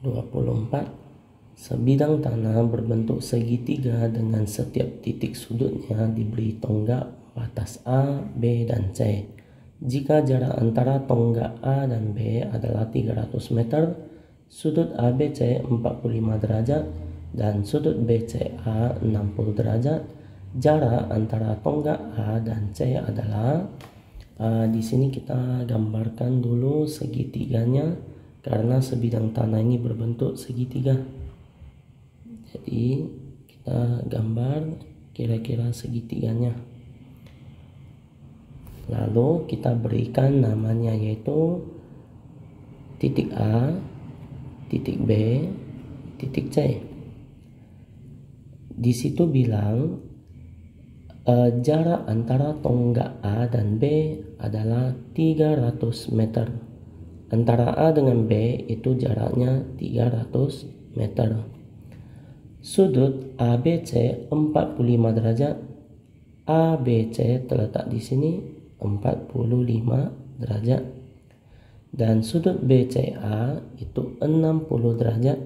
24. Sebidang tanah berbentuk segitiga dengan setiap titik sudutnya diberi tonggak batas A, B, dan C. Jika jarak antara tonggak A dan B adalah 300 meter, sudut ABC 45 derajat, dan sudut BCA 60 derajat, jarak antara tonggak A dan C adalah di sini kita gambarkan dulu segitiganya karena sebidang tanah ini berbentuk segitiga. Jadi kita gambar kira-kira segitiganya. Lalu kita berikan namanya yaitu titik A, titik B, titik C. Di situ bilang jarak antara tonggak A dan B adalah 300 meter. Antara A dengan B itu jaraknya 300 meter. Sudut ABC 45 derajat. ABC terletak di sini 45 derajat. Dan sudut BCA itu 60 derajat.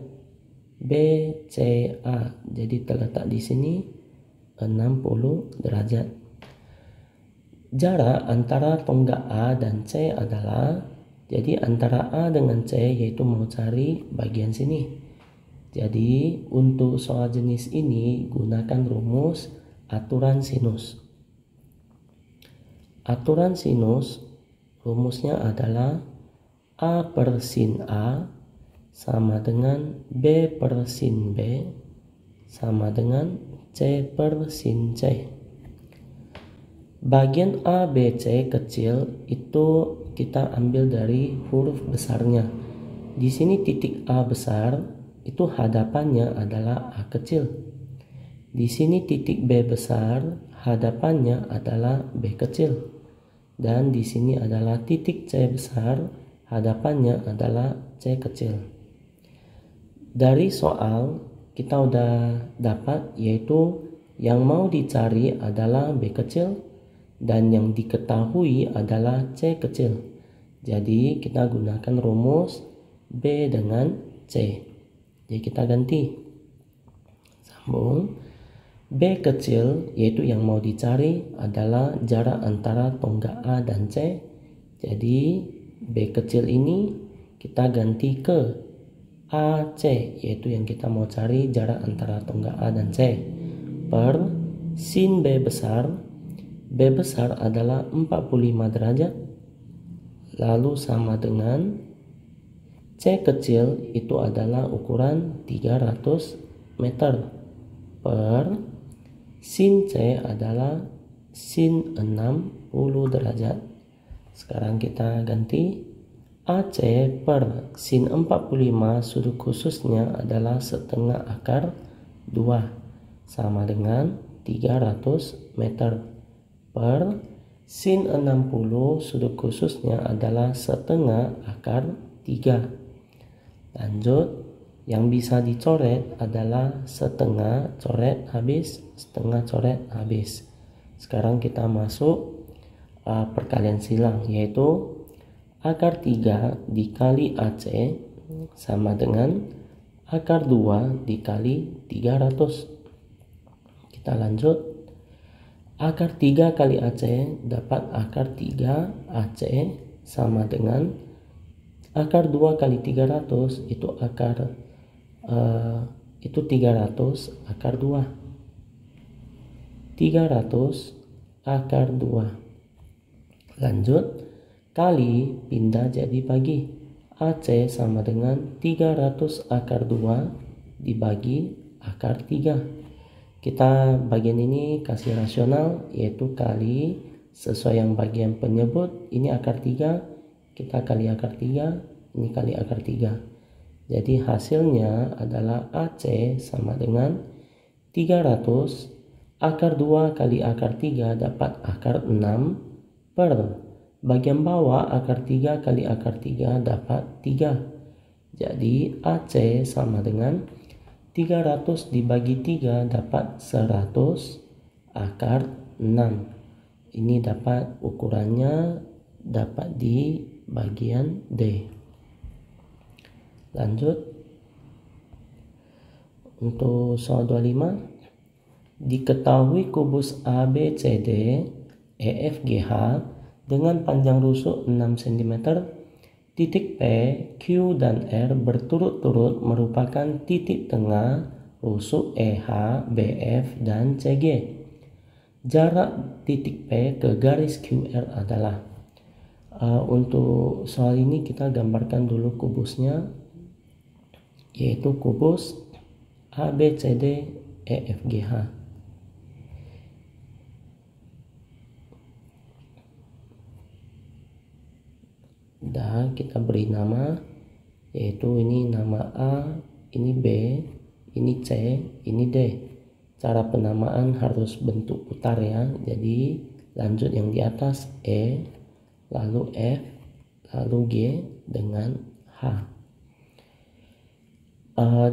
BCA jadi terletak di sini 60 derajat. Jarak antara tonggak A dan C adalah, jadi antara A dengan C yaitu mau cari bagian sini. Jadi untuk soal jenis ini gunakan rumus aturan sinus. Aturan sinus rumusnya adalah A per sin A sama dengan B per sin B sama dengan C per sin C. Bagian A, B, C kecil itu kita ambil dari huruf besarnya. Di sini titik A besar itu hadapannya adalah A kecil. Di sini titik B besar, hadapannya adalah B kecil. Dan di sini adalah titik C besar, hadapannya adalah C kecil. Dari soal kita udah dapat yaitu yang mau dicari adalah B kecil dan yang diketahui adalah C kecil. Jadi kita gunakan rumus B dengan C. Jadi kita ganti. Sambung. B kecil yaitu yang mau dicari adalah jarak antara tonggak A dan C. Jadi B kecil ini kita ganti ke AC yaitu yang kita mau cari jarak antara tonggak A dan C per sin B besar. B besar adalah 45 derajat lalu sama dengan C kecil itu adalah ukuran 300 meter per sin C adalah sin 60 derajat. Sekarang kita ganti AC per sin 45 sudut khususnya adalah setengah akar 2 sama dengan 300 meter per sin 60 sudut khususnya adalah setengah akar 3. Lanjut, yang bisa dicoret adalah setengah coret habis, setengah coret habis. Sekarang kita masuk perkalian silang yaitu akar 3 dikali AC sama dengan akar 2 dikali 300. Kita lanjut. Akar 3 kali AC dapat akar 3 AC sama dengan akar 2 kali 300 itu akar itu 300 akar 2. 300 akar 2. Lanjut kali pindah jadi bagi. AC sama dengan 300 akar 2 dibagi akar 3. Kita bagian ini kasih rasional yaitu kali sesuai yang bagian penyebut. Ini akar 3. Kita kali akar 3, ini kali akar 3. Jadi hasilnya adalah AC sama dengan 300 akar 2 kali akar 3 dapat akar 6 per bagian bawah akar 3 kali akar 3 dapat 3. Jadi AC sama dengan 300 dibagi 3 dapat 100 akar 6. Ini dapat ukurannya dapat di bagian D. Lanjut, Untuk soal 25, diketahui kubus ABCD EFGH dengan panjang rusuk 6 cm, titik P, Q, dan R berturut-turut merupakan titik tengah rusuk EH, BF, dan CG. Jarak titik P ke garis QR adalah, untuk soal ini kita gambarkan dulu kubusnya, yaitu kubus ABCD EFGH. Dan kita beri nama, yaitu ini nama A, ini B, ini C, ini D. Cara penamaan harus bentuk putar ya. Jadi lanjut yang di atas E, lalu F, lalu G dengan H.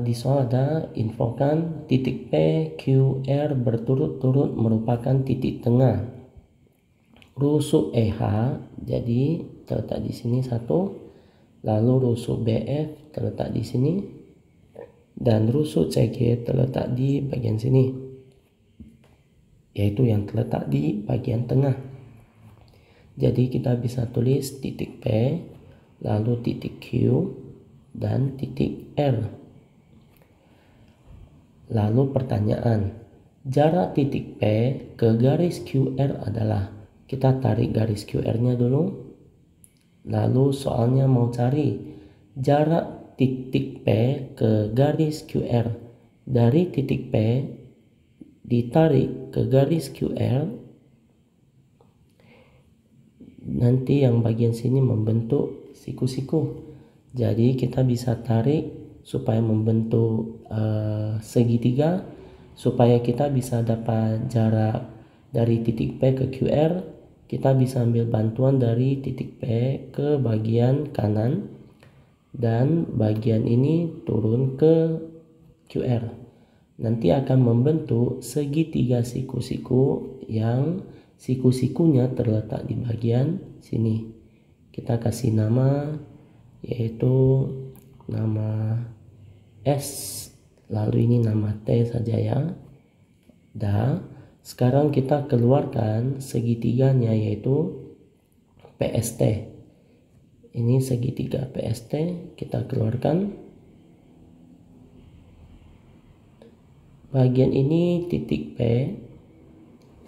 Di soal ada infokan titik P, Q, R berturut-turut merupakan titik tengah rusuk EH, jadi terletak di sini satu, lalu rusuk BF terletak di sini, dan rusuk CG terletak di bagian sini, yaitu yang terletak di bagian tengah. Jadi kita bisa tulis titik P, lalu titik Q, dan titik R. Lalu pertanyaan, jarak titik P ke garis QR adalah, kita tarik garis QR-nya dulu. Lalu soalnya mau cari jarak titik P ke garis QR. Dari titik P ditarik ke garis QR, nanti yang bagian sini membentuk siku-siku. Jadi kita bisa tarik supaya membentuk segitiga, supaya kita bisa dapat jarak dari titik P ke QR. Kita bisa ambil bantuan dari titik P ke bagian kanan, dan bagian ini turun ke QR. Nanti akan membentuk segitiga siku-siku yang siku-sikunya terletak di bagian sini. Kita kasih nama, yaitu nama S, lalu ini nama T saja ya. Dan sekarang kita keluarkan segitiganya, yaitu PST. Ini segitiga PST, kita keluarkan. Bagian ini titik P,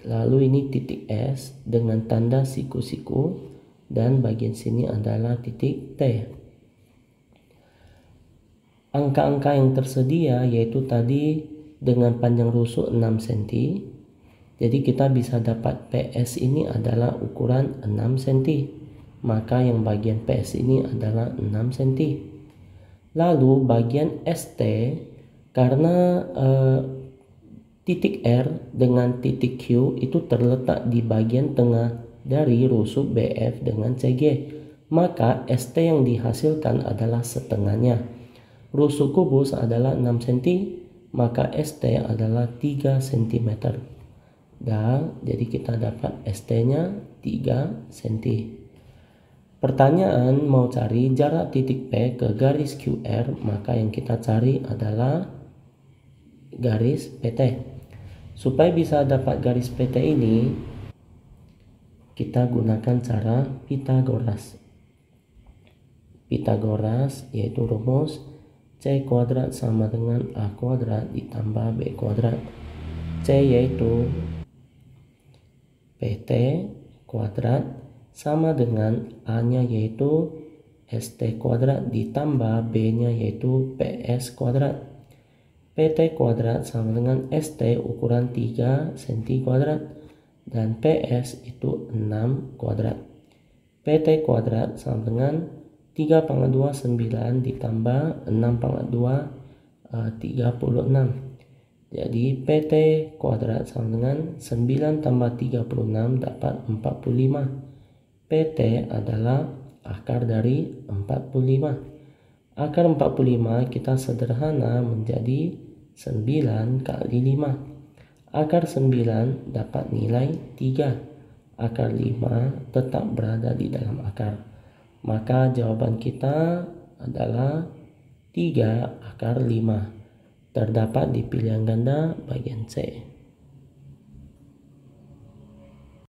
lalu ini titik S dengan tanda siku-siku, dan bagian sini adalah titik T. Angka-angka yang tersedia yaitu tadi dengan panjang rusuk 6 cm. Jadi kita bisa dapat PS ini adalah ukuran 6 cm. Maka yang bagian PS ini adalah 6 cm. Lalu bagian ST, karena titik R dengan titik Q itu terletak di bagian tengah dari rusuk BF dengan CG, maka ST yang dihasilkan adalah setengahnya. Rusuk kubus adalah 6 cm, maka ST adalah 3 cm. Dan jadi kita dapat ST-nya 3 cm. Pertanyaan mau cari jarak titik P ke garis QR, maka yang kita cari adalah garis PT. Supaya bisa dapat garis PT ini, kita gunakan cara Pitagoras. Pitagoras yaitu rumus C kuadrat sama dengan A kuadrat ditambah B kuadrat. C yaitu PT kuadrat sama dengan A-nya yaitu ST kuadrat ditambah B-nya yaitu PS kuadrat. PT kuadrat sama dengan ST ukuran 3 cm kuadrat, dan PS itu 6 kuadrat. PT kuadrat sama dengan 3/29 ditambah 6/2 36. Jadi PT kuadrat sama dengan 9 tambah 36 dapat 45. PT adalah akar dari 45. Akar 45 kita sederhana menjadi 9 kali 5. Akar 9 dapat nilai 3. Akar 5 tetap berada di dalam akar. Maka jawaban kita adalah 3 akar 5. terdapat di pilihan ganda bagian C.